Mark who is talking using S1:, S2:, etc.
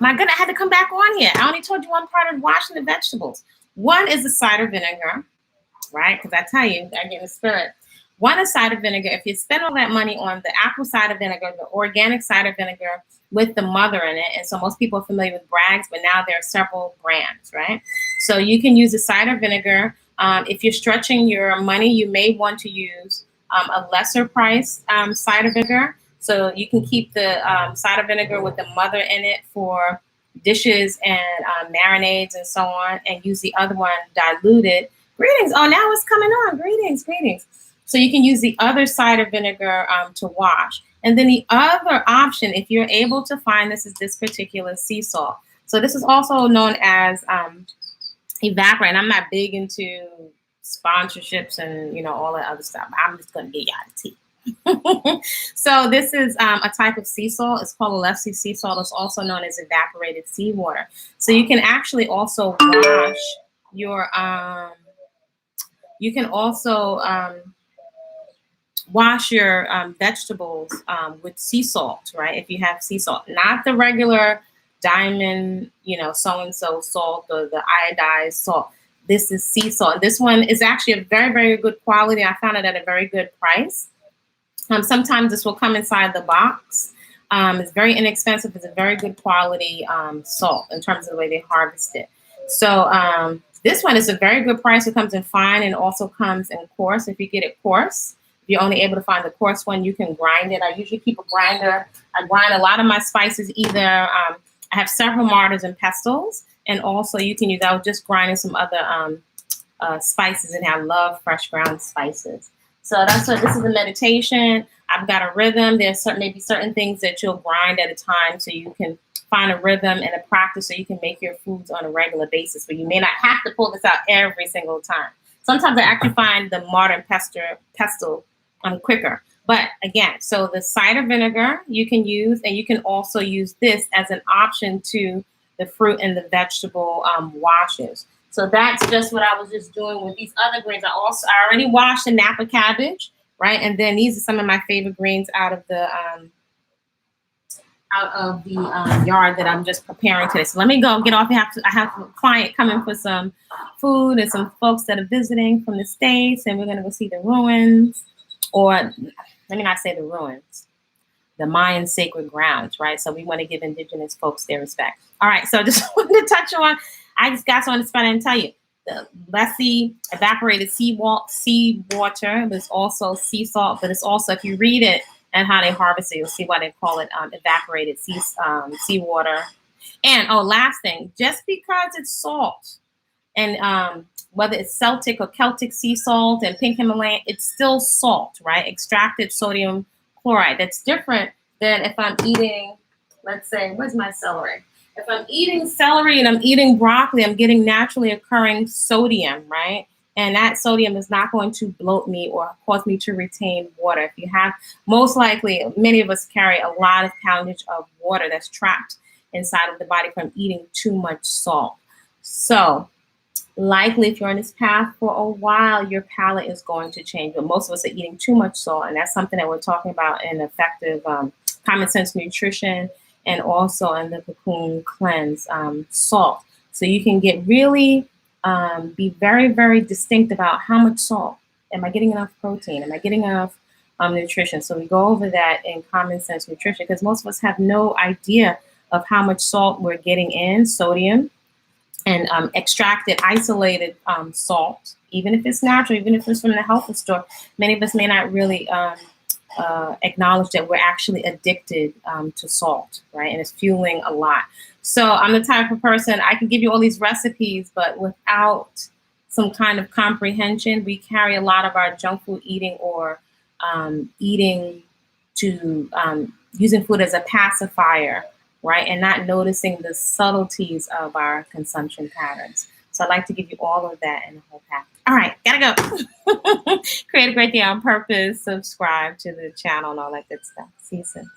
S1: My goodness, I had to come back on here. I only told you one part of washing the vegetables. One is the cider vinegar, right? Because I tell you, I get in the spirit. One is cider vinegar. If you spend all that money on the apple cider vinegar, the organic cider vinegar with the mother in it, and so most people are familiar with Bragg's, but now there are several brands, right? So you can use the cider vinegar. If you're stretching your money, you may want to use a lesser price cider vinegar. So you can keep the cider vinegar with the mother in it for dishes and marinades and so on, and use the other one diluted. Greetings. Oh, now it's coming on. Greetings, greetings. So you can use the other cider vinegar to wash. And then the other option, if you're able to find this, is this particular sea salt. So this is also known as evaporate. And I'm not big into sponsorships and, you know, all that other stuff. I'm just going to get y'all the tea. So this is a type of sea salt. It's called Alessi sea salt. It's also known as evaporated seawater. So you can actually also wash your vegetables with sea salt, right? If you have sea salt, not the regular diamond, you know, so-and-so salt or the iodized salt. This is sea salt. This one is actually a very, very good quality. I found it at a very good price. Sometimes this will come inside the box. It's very inexpensive. It's a very good quality salt in terms of the way they harvest it. So this one is a very good price. It comes in fine and also comes in coarse. If you get it coarse, if you're only able to find the coarse one, you can grind it. I usually keep a grinder. I grind a lot of my spices either. I have several mortars and pestles, and also you can use, I was just grinding some other spices, and I love fresh ground spices. So that's what this is, a meditation. I've got a rhythm. There's maybe certain things that you'll grind at a time so you can find a rhythm and a practice so you can make your foods on a regular basis, where you may not have to pull this out every single time. Sometimes I actually find the mortar and pestle quicker. But again, so the cider vinegar you can use, and you can also use this as an option to the fruit and the vegetable washes. So that's just what I was just doing with these other greens. I already washed the Napa cabbage, right? And then these are some of my favorite greens out of the yard that I'm just preparing today. So let me go get off. I have a client coming for some food and some folks that are visiting from the States, and we're going to go see the ruins, or let me not say the ruins, the Mayan sacred grounds, right? So we want to give indigenous folks their respect. All right, so just wanted to touch on, I just got on the spot and tell you, the Lessie evaporated seawater, there's also sea salt, but it's also, if you read it and how they harvest it, you'll see why they call it evaporated seawater. And last thing, just because it's salt, and whether it's Celtic or Celtic sea salt and pink Himalayan, it's still salt, right? Extracted sodium chloride. That's different than if I'm eating, let's say, where's my celery? If I'm eating celery and I'm eating broccoli, I'm getting naturally occurring sodium, right? And that sodium is not going to bloat me or cause me to retain water. If you have, most likely, many of us carry a lot of poundage of water that's trapped inside of the body from eating too much salt. So likely, if you're on this path for a while, your palate is going to change. But most of us are eating too much salt, and that's something that we're talking about in effective common sense nutrition, and also in the Cocoon Cleanse, salt. So you can get really, be very, very distinct about how much salt. Am I getting enough protein? Am I getting enough nutrition? So we go over that in common sense nutrition, because most of us have no idea of how much salt we're getting in, sodium, and extracted, isolated salt, even if it's natural, even if it's from the health store. Many of us may not really acknowledge that we're actually addicted to salt, right? And it's fueling a lot. So I'm the type of person, I can give you all these recipes, but without some kind of comprehension, we carry a lot of our junk food eating, or eating to using food as a pacifier, right? And not noticing the subtleties of our consumption patterns. So I'd like to give you all of that in the whole pack. All right, gotta go. Create a great day on purpose. Subscribe to the channel and all that good stuff. See you soon.